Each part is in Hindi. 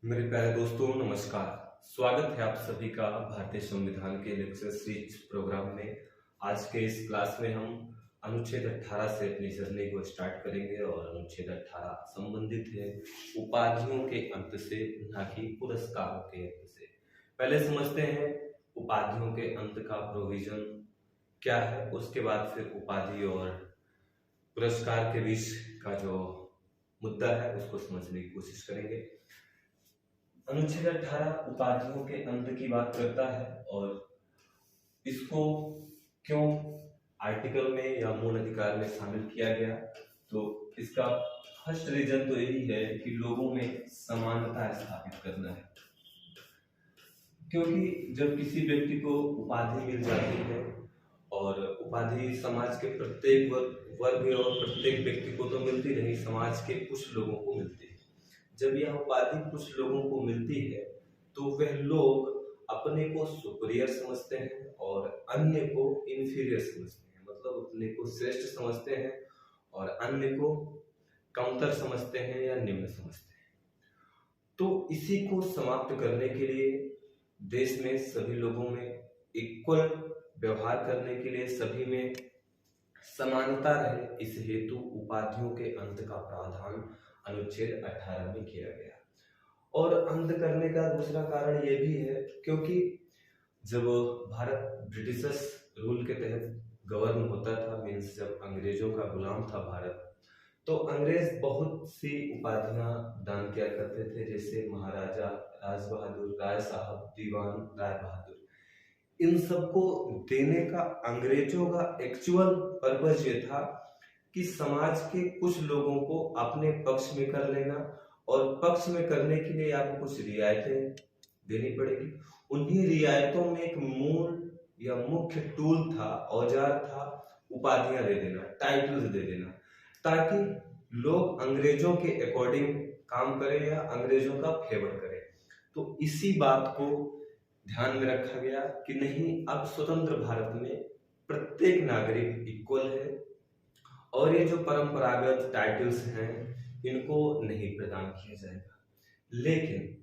मेरे प्यारे दोस्तों, नमस्कार। स्वागत है आप सभी का भारतीय संविधान के लेक्चर सीरीज प्रोग्राम में। आज के इस क्लास में हम अनुच्छेद 18 से अपनी जर्नी को स्टार्ट करेंगे और अनुच्छेद 18 संबंधित है उपाधियों के अंत से, ना कि पुरस्कारों के अंत से। पहले समझते हैं उपाधियों के अंत का प्रोविजन क्या है, उसके बाद फिर उपाधि और पुरस्कार के बीच का जो मुद्दा है उसको समझने की कोशिश करेंगे। अनुच्छेद 18 उपाधियों के अंत की बात करता है और इसको क्यों आर्टिकल में या मूल अधिकार में शामिल किया गया, तो इसका फर्स्ट रीजन तो यही है कि लोगों में समानता स्थापित करना है। क्योंकि जब किसी व्यक्ति को उपाधि मिल जाती है, और उपाधि समाज के प्रत्येक वर्ग और प्रत्येक व्यक्ति को तो मिलती नहीं, समाज के कुछ लोगों को मिलती है। जब यह उपाधि कुछ लोगों को मिलती है तो वह लोग अपने को सुपीरियर समझते हैं और अन्य को इंफीरियर समझते हैं, मतलब अपने को श्रेष्ठ समझते हैं और अन्य को कमतर समझते हैं या निम्न समझते हैं। तो इसी को समाप्त करने के लिए देश में सभी लोगों में इक्वल व्यवहार करने के लिए सभी में समानता रहे, इस हेतु उपाधियों के अंत का प्रावधान अनुच्छेद 18 में किया गया। और अंत करने का दूसरा कारण यह भी है क्योंकि जब भारत ब्रिटिशर्स रूल के तहत गवर्न होता था, मीन्स जब अंग्रेजों का गुलाम था भारत, तो अंग्रेज बहुत सी उपाधियां दान किया करते थे, जैसे महाराजा, राज बहादुर, राय साहब, दीवान, राय बहादुर। इन सबको देने का अंग्रेजों का एक्चुअल पर्पस ये था कि समाज के कुछ लोगों को अपने पक्ष में कर लेना, और पक्ष में करने के लिए आपको कुछ रियायतें देनी पड़ेगी। उन्हीं रियायतों में एक मूल या मुख्य टूल था, औजार था, उपाधियां दे देना, टाइटल्स दे देना, ताकि लोग अंग्रेजों के अकॉर्डिंग काम करें या अंग्रेजों का फेवर करें। तो इसी बात को ध्यान में रखा गया कि नहीं, अब स्वतंत्र भारत में प्रत्येक नागरिक इक्वल है और ये जो परंपरागत टाइटल्स हैं इनको नहीं प्रदान किया जाएगा। लेकिन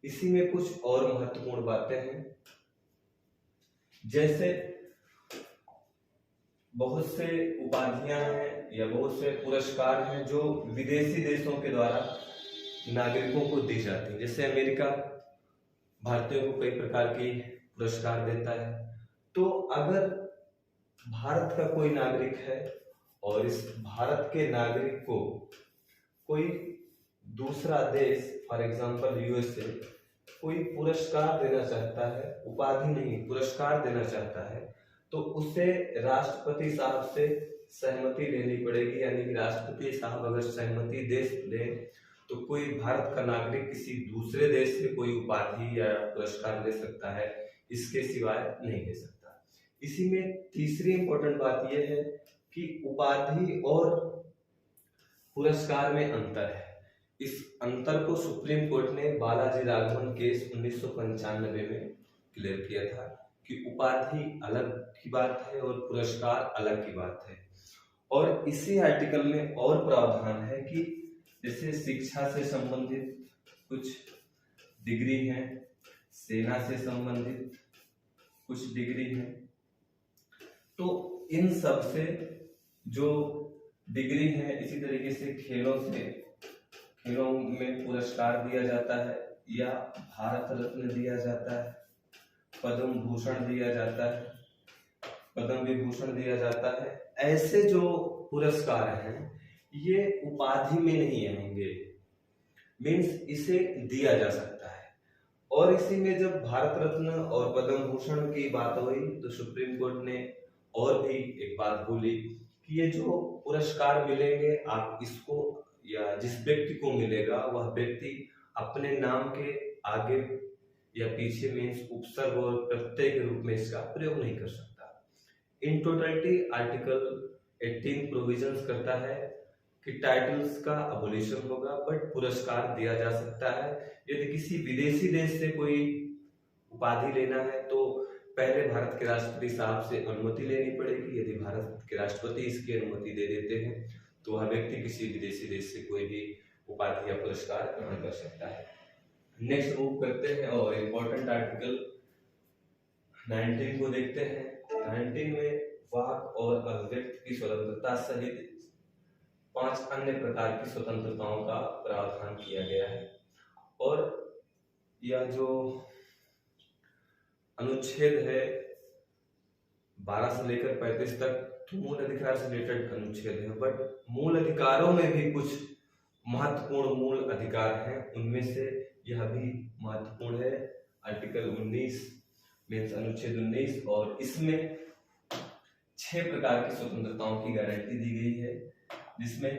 इसी में कुछ और महत्वपूर्ण बातें हैं, जैसे बहुत से उपाधियां हैं या बहुत से पुरस्कार हैं जो विदेशी देशों के द्वारा नागरिकों को दी जाती है। जैसे अमेरिका भारतीयों को कई प्रकार के पुरस्कार देता है। तो अगर भारत का कोई नागरिक है और इस भारत के नागरिक को कोई दूसरा देश, फॉर एग्जांपल यूएसए, कोई पुरस्कार देना चाहता है, उपाधि नहीं पुरस्कार देना चाहता है, तो उसे राष्ट्रपति साहब से सहमति लेनी पड़ेगी। यानी कि राष्ट्रपति साहब अगर सहमति दे दें तो कोई भारत का नागरिक किसी दूसरे देश से कोई उपाधि या पुरस्कार ले सकता है, इसके सिवाय नहीं ले सकता। इसी में तीसरी इंपॉर्टेंट बात यह है कि उपाधि और पुरस्कार में अंतर है। इस अंतर को सुप्रीम कोर्ट ने बालाजी राघवन केस 1995 में क्लियर किया था कि उपाधि अलग की बात है और पुरस्कार अलग की बात है। और इसी आर्टिकल में और प्रावधान है कि जैसे शिक्षा से संबंधित कुछ डिग्री हैं, सेना से संबंधित कुछ डिग्री हैं, तो इन सब से जो डिग्री है, इसी तरीके से खेलों में पुरस्कार दिया जाता है या भारत रत्न दिया जाता है, पद्म भूषण दिया जाता है, पद्म विभूषण दिया जाता है। ऐसे जो पुरस्कार हैं ये उपाधि में नहीं आएंगे, मीन्स इसे दिया जा सकता है। और इसी में जब भारत रत्न और पद्म भूषण की बात हुई तो सुप्रीम कोर्ट ने और भी एक बात बोली कि ये जो पुरस्कार मिलेंगे, आप इसको या जिस व्यक्ति को मिलेगा वह व्यक्ति अपने नाम के आगे या पीछे मीन्स उपसर्ग और प्रत्यय के रूप में इसका प्रयोग नहीं कर सकता। इन टोटलिटी आर्टिकल 18 प्रोविजंस करता है कि टाइटल्स का अबोलिशन होगा, बट पुरस्कार दिया जा सकता है। यदि किसी विदेशी देश से कोई उपाधि लेना है तो पहले भारत के राष्ट्रपति साहब से अनुमति लेनी पड़ेगी। यदि भारत के राष्ट्रपति इसकी अनुमति दे देते हैं तो वह व्यक्ति किसी विदेशी देश से कोई भी उपाधि या पुरस्कार ग्रहण कर सकता है। नेक्स्ट मूव करते हैं और इम्पोर्टेंट आर्टिकल 19 को देखते हैं। 19 में वाक और अभिव्यक्ति की स्वतंत्रता सहित 5 अन्य प्रकार की स्वतंत्रताओं का प्रावधान किया गया है। और यह जो अनुच्छेद है 12 से लेकर 35 तक तो मूल अधिकार से रिलेटेड अनुच्छेद है, बट मूल अधिकारों में भी कुछ महत्वपूर्ण मूल अधिकार हैं, उनमें से यह भी महत्वपूर्ण है। आर्टिकल 19 मीन्स अनुच्छेद 19, और इसमें 6 प्रकार की स्वतंत्रताओं की गारंटी दी गई है, जिसमें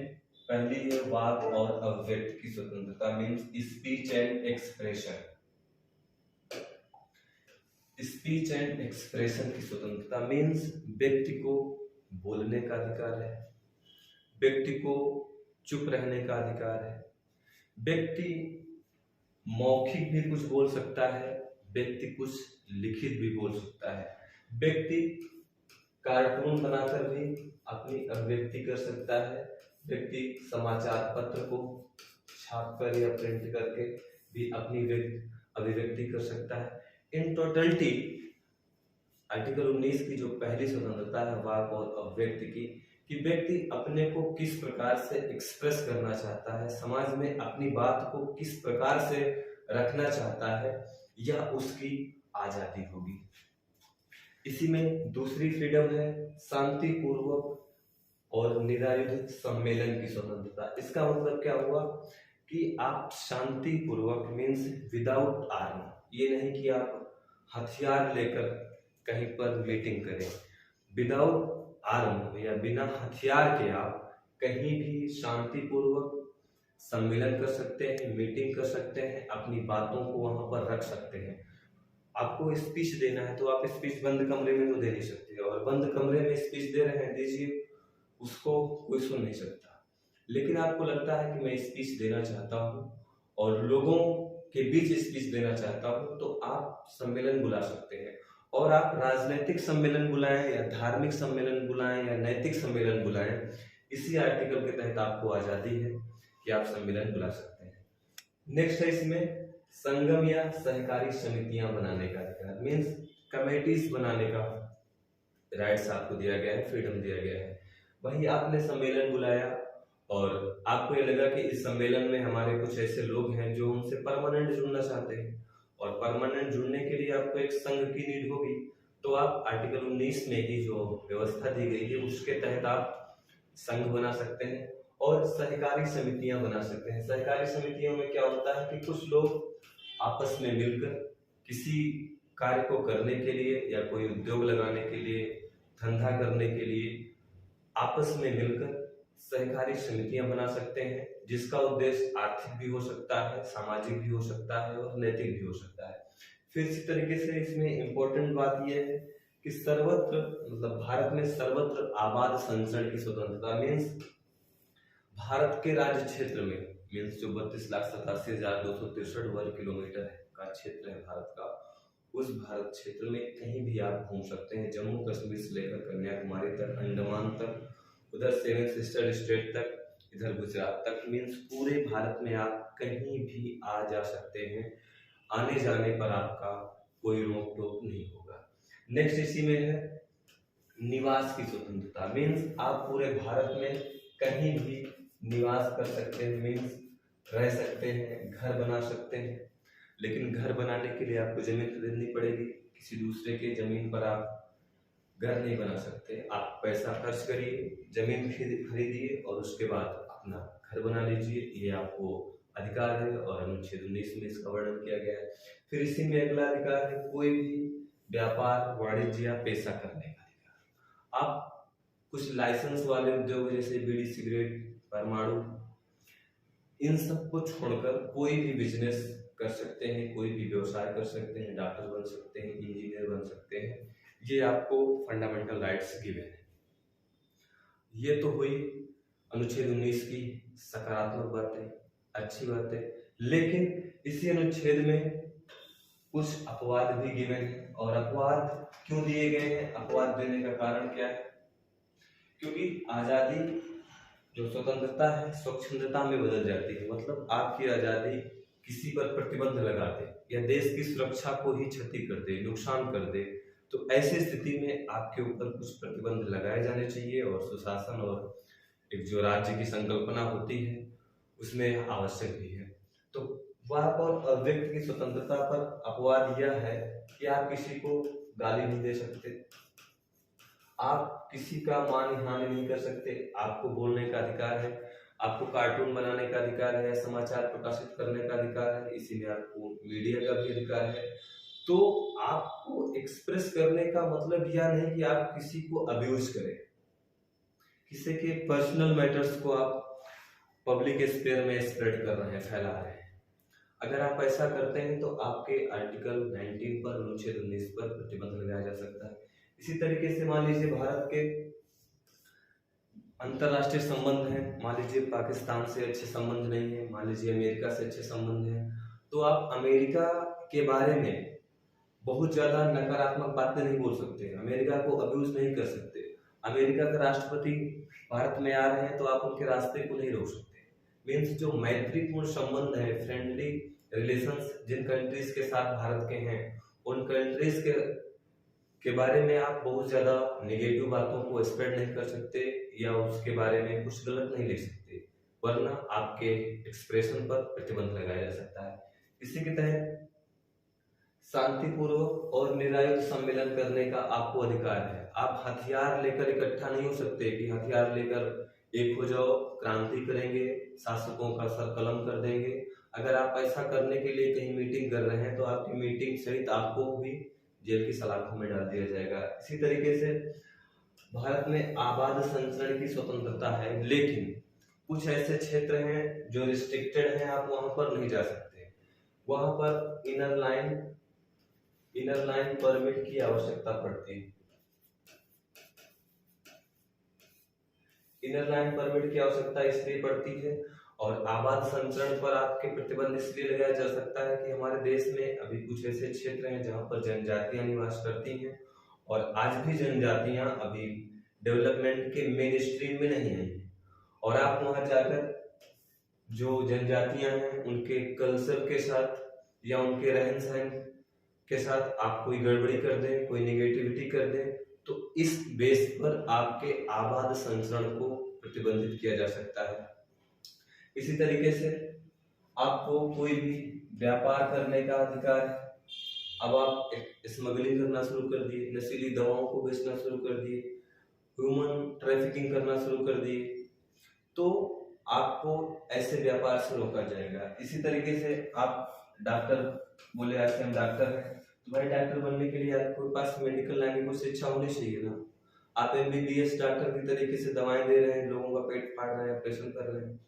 पहली है वाक और अभिव्यक्ति की स्वतंत्रता means speech and expression. Speech and expression की स्वतंत्रता मीन्स व्यक्ति को बोलने का अधिकार है, व्यक्ति को चुप रहने का अधिकार है, व्यक्ति मौखिक भी कुछ बोल सकता है, व्यक्ति कुछ लिखित भी बोल सकता है, व्यक्ति कार्टून बनाकर भी अपनी अभिव्यक्ति कर सकता है, व्यक्ति समाचार पत्र को छापकर या प्रिंट करके भी अपनी अभिव्यक्ति कर सकता है। इन टोटलिटी आर्टिकल 19 की जो पहली स्वतंत्रता है वाक और अभिव्यक्ति की, कि व्यक्ति अपने को किस प्रकार से एक्सप्रेस करना चाहता है, समाज में अपनी बात को किस प्रकार से रखना चाहता है, यह उसकी आजादी होगी। इसी में दूसरी फ्रीडम है शांतिपूर्वक और निरायुध सम्मेलन की स्वतंत्रता। इसका मतलब क्या हुआ कि आप शांतिपूर्वक मीन्स विदाउट आर्म, ये नहीं कि आप हथियार लेकर कहीं पर मीटिंग करें, विदाउट आर्म या बिना हथियार के आप कहीं भी शांतिपूर्वक सम्मेलन कर सकते हैं, मीटिंग कर सकते हैं, अपनी बातों को वहां पर रख सकते हैं। आपको स्पीच देना है तो आप स्पीच बंद कमरे में तो दे नहीं सकते, और बंद कमरे में स्पीच दे रहे हैं, दीजिए, उसको कोई सुन नहीं सकता। लेकिन आपको लगता है कि मैं स्पीच देना चाहता हूँ और लोगों के बीच स्पीच देना चाहता हूँ, तो आप सम्मेलन बुला सकते हैं। और आप राजनीतिक सम्मेलन बुलाएं या धार्मिक सम्मेलन बुलाएं या नैतिक सम्मेलन बुलाएं, इसी आर्टिकल के तहत आपको आजादी है कि आप सम्मेलन बुला सकते हैं। नेक्स्ट है इसमें संगम या सहकारी समितियां बनाने का अधिकार मीन्स कमेटीज बनाने का राइट्स आपको दिया गया है, फ्रीडम दिया गया है। वही आपने सम्मेलन बुलाया और आपको ये लगा कि इस सम्मेलन में हमारे कुछ ऐसे लोग हैं जो उनसे परमानेंट जुड़ना चाहते हैं, और परमानेंट जुड़ने के लिए आपको एक संघ की नीड होगी, तो आप आर्टिकल 19 में ही जो व्यवस्था दी गई है उसके तहत आप संघ बना सकते हैं और सहकारी समितियां बना सकते हैं। सहकारी समितियों में क्या होता है कि कुछ लोग आपस में मिलकर किसी कार्य को करने के लिए या कोई उद्योग लगाने के लिए, धंधा करने के लिए आपस में मिलकर सहकारी समितियां बना सकते हैं, जिसका उद्देश्य आर्थिक भी हो सकता है, सामाजिक भी हो सकता है और नैतिक भी हो सकता है। फिर इसी तरीके से इसमें इम्पोर्टेंट बात यह है कि सर्वत्र मतलब भारत में सर्वत्र आबाद संचरण की स्वतंत्रता मीन्स भारत के राज्य क्षेत्र में मीन्स जो 32,87,263 वर्ग किलोमीटर का क्षेत्र है भारत का, उस भारत क्षेत्र में कहीं भी आप घूम सकते हैं, जम्मू कश्मीर से लेकर कन्याकुमारी तक, अंडमान तक, उधर सेवन सिस्टर स्टेट तक, इधर गुजरात तक, मीन्स पूरे भारत में आप कहीं भी आ जा सकते हैं। आने जाने पर आपका कोई रोक टोक नहीं होगा। नेक्स्ट इसी में है निवास की स्वतंत्रता मीन्स आप पूरे भारत में कहीं भी निवास कर सकते हैं, मीन्स रह सकते हैं, घर बना सकते हैं। लेकिन घर बनाने के लिए आपको जमीन खरीदनी पड़ेगी, किसी दूसरे के जमीन पर आप घर नहीं बना सकते। आप पैसा खर्च करिए, जमीन खरीदिए और उसके बाद अपना घर बना लीजिए, ये आपको अधिकार है और अनुच्छेद 19 में इसका वर्णन किया गया है। फिर इसी में अगला अधिकार है कोई भी व्यापार, वाणिज्य या पेशा करने का अधिकार। आप कुछ लाइसेंस वाले उद्योग जैसे बीड़ी, सिगरेट, परमाणु, इन सब को छोड़कर कोई भी बिजनेस कर सकते हैं, कोई भी व्यवसाय कर सकते हैं, डॉक्टर बन सकते हैं, इंजीनियर बन सकते हैं, ये आपको फंडामेंटल राइट्स गिवन है। ये तो हुई अनुच्छेद 19 की सकारात्मक बातें, अच्छी बातें। लेकिन इसी अनुच्छेद में कुछ अपवाद भी गिवन है, और अपवाद क्यों दिए गए हैं, अपवाद देने का कारण क्या है? क्योंकि आजादी जो स्वतंत्रता है स्वच्छंदता में बदल जाती है। मतलब आपकी आजादी किसी पर प्रतिबंध लगा दे या देश की सुरक्षा को ही क्षति कर दे, नुकसान कर दे, तो ऐसी स्थिति में आपके ऊपर कुछ प्रतिबंध लगाए जाने चाहिए और सुशासन और एक जो राज्य की संकल्पना होती है उसमें आवश्यक भी है। तो वहाँ पर अव्यक्त की स्वतंत्रता पर अपवाद यह है कि आप किसी को गाली नहीं दे सकते, आप किसी का मान हानि नहीं कर सकते, आपको बोलने का अधिकार है, आपको कार्टून बनाने का अधिकार है, समाचार प्रकाशित करने का अधिकार है, इसी में आपको मीडिया का भी अधिकार है। तो आपको एक्सप्रेस करने का मतलब यह नहीं कि आप किसी को अब्यूज करें, किसी के पर्सनल मैटर्स को आप पब्लिक स्पेयर में स्प्रेड कर रहे हैं, फैला रहे हैं। अगर आप ऐसा करते हैं तो आपके आर्टिकल 19 पर, अनुच्छेद 19 पर प्रतिबंध लगाया जा सकता है। इसी तरीके से मान लीजिए भारत के अंतरराष्ट्रीय संबंध हैं, मान लीजिए पाकिस्तान से अच्छे संबंध नहीं है, मान लीजिए अमेरिका से अच्छे संबंध हैं, तो आप अमेरिका के बारे में बहुत ज्यादा नकारात्मक बातें नहीं बोल सकते, अमेरिका को अब्यूज नहीं कर सकते। अमेरिका का राष्ट्रपति भारत में आ रहे हैं तो आप उनके रास्ते को नहीं रोक सकते। मीन्स जो मैत्रीपूर्ण संबंध है, फ्रेंडली रिलेशंस जिन कंट्रीज के साथ भारत के हैं, उन कंट्रीज के बारे में आप बहुत ज्यादा नेगेटिव बातों को स्प्रेड नहीं कर सकते या उसके बारे में कुछ गलत नहीं लिख सकते, वरना आपके एक्सप्रेशन पर प्रतिबंध लगाया जा सकता है। इसी के तहत शांतिपूर्वक और निरायुध सम्मेलन करने का आपको अधिकार है। आप हथियार लेकर इकट्ठा नहीं हो सकते कि हथियार लेकर एक हो जाओ, क्रांति करेंगे, शासकों का सर कलम कर देंगे। अगर आप ऐसा करने के लिए कहीं मीटिंग कर रहे हैं तो आपकी मीटिंग सहित आपको भी जेल की सलाखों में डाल दिया जाएगा। इसी तरीके से भारत में आबाद संचरण की स्वतंत्रता है, लेकिन कुछ ऐसे क्षेत्र हैं जो रिस्ट्रिक्टेड हैं, आप वहां पर नहीं जा सकते। वहां पर इनर लाइन परमिट की आवश्यकता पड़ती है। इनर लाइन परमिट की आवश्यकता इसलिए पड़ती है और आबाद संचरण पर आपके प्रतिबंध इसलिए लगाया जा सकता है कि हमारे देश में अभी कुछ ऐसे क्षेत्र हैं जहां पर जनजातियां निवास करती हैं और आज भी जनजातियां अभी डेवलपमेंट के मेन स्ट्रीम में नहीं आई हैं। और आप वहां जाकर जो जनजातियां हैं उनके कल्चर के साथ या उनके रहन सहन के साथ आप कोई गड़बड़ी कर दें, कोई नेगेटिविटी कर दें, तो इस बेस पर आपके आबाद संचरण को प्रतिबंधित किया जा सकता है। इसी तरीके से आपको कोई भी व्यापार करने का अधिकार है। अब आप स्मगलिंग करना शुरू कर दिए, नशीली दवाओं को बेचना शुरू कर दिए, ह्यूमन ट्रैफिकिंग करना शुरू कर दिए, तो आपको ऐसे व्यापार से रोका जाएगा। इसी तरीके से आप डॉक्टर बोले आज हम डॉक्टर हैं, तो भाई डॉक्टर बनने के लिए आपके पास मेडिकल लाइन की कुछ शिक्षा होनी चाहिए ना। आप MBBS डॉक्टर की तरीके से दवाएं दे रहे हैं, लोगों का पेट फाड़ रहे हैं, ऑपरेशन कर रहे हैं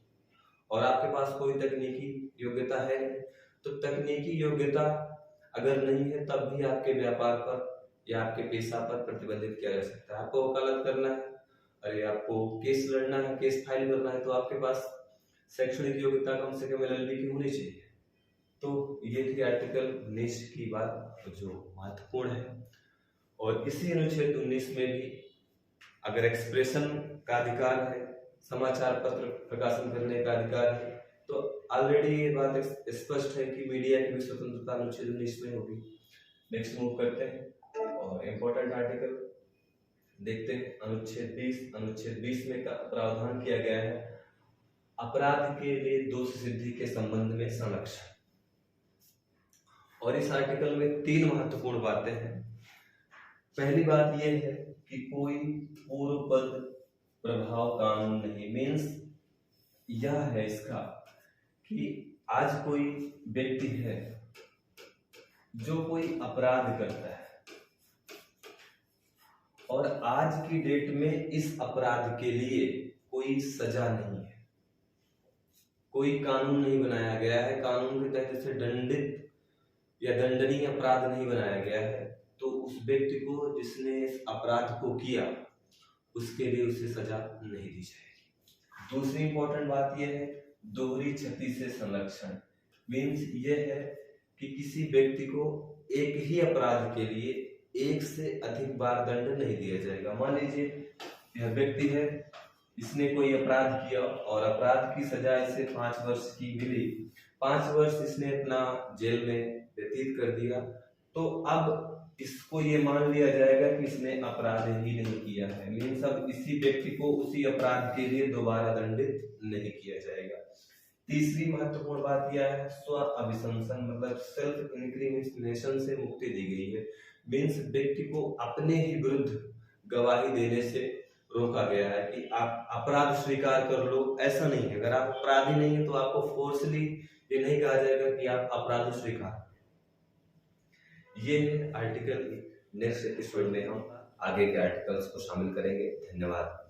और आपके पास कोई तकनीकी योग्यता है नहीं। तो तकनीकी योग्यता अगर नहीं है तब भी आपके व्यापार पर या आपके पेशा पर प्रतिबंधित किया जा सकता है। आपको वकालत करना है, अरे आपको केस लड़ना है, केस फाइल करना है, तो आपके पास शैक्षणिक योग्यता कम से कम LLB की होनी चाहिए। तो ये थी आर्टिकल 19 की बात जो महत्वपूर्ण है। और इसी अनुच्छेद 19 में भी अगर एक्सप्रेशन का अधिकार है, समाचार पत्र प्रकाशन करने का अधिकार है, तो ऑलरेडी ये बात स्पष्ट है कि मीडिया की भी स्वतंत्रता अनुच्छेद 19 में होगी। नेक्स्ट मूव करते हैं और इम्पोर्टेंट आर्टिकल देखते हैं। अनुच्छेद 20 में का प्रावधान किया गया है अपराध के लिए दोष सिद्धि के संबंध में संरक्षण। और इस आर्टिकल में 3 महत्वपूर्ण बातें हैं। पहली बात यह है कि कोई पूर्वपद प्रभाव कानून नहीं। मीन्स यह है इसका कि आज कोई व्यक्ति है जो कोई अपराध करता है और आज की डेट में इस अपराध के लिए कोई सजा नहीं है, कोई कानून नहीं बनाया गया है, कानून के तहत इसे दंडित या दंडनीय अपराध नहीं बनाया गया है, तो उस व्यक्ति को जिसने इस अपराध को किया उसके लिए उसे सजा नहीं दी जाएगी। दूसरी इंपॉर्टेंट बात यह है दोहरी क्षति से संरक्षण। मीन्स ये है कि किसी व्यक्ति को एक ही अपराध के लिए एक से अधिक बार दंड नहीं दिया जाएगा। मान लीजिए यह व्यक्ति है, इसने कोई अपराध किया और अपराध की सजा इसे 5 वर्ष की मिली, 5 वर्ष इसने अपना जेल में व्यतीत कर दिया, तो अब इसको ये मान लिया जाएगा कि इसने अपराध ही नहीं किया है। मीन्स अब इसी व्यक्ति को उसी अपराध के लिए दोबारा दंडित नहीं किया जाएगा। तीसरी महत्वपूर्ण बात यह है, स्व अभिशंसन मतलब सेल्फ इंक्रिमिनेशन से मुक्ति दी गई है। मीन्स व्यक्ति को अपने ही विरुद्ध गवाही देने से रोका गया है कि आप अपराध स्वीकार कर लो। ऐसा नहीं है, अगर आप अपराधी नहीं है तो आपको फोर्सली ये नहीं कहा जाएगा कि आप अपराध स्वीकार। ये है आर्टिकल। नेक्स्ट एपिसोड में हम आगे के आर्टिकल्स को शामिल करेंगे। धन्यवाद।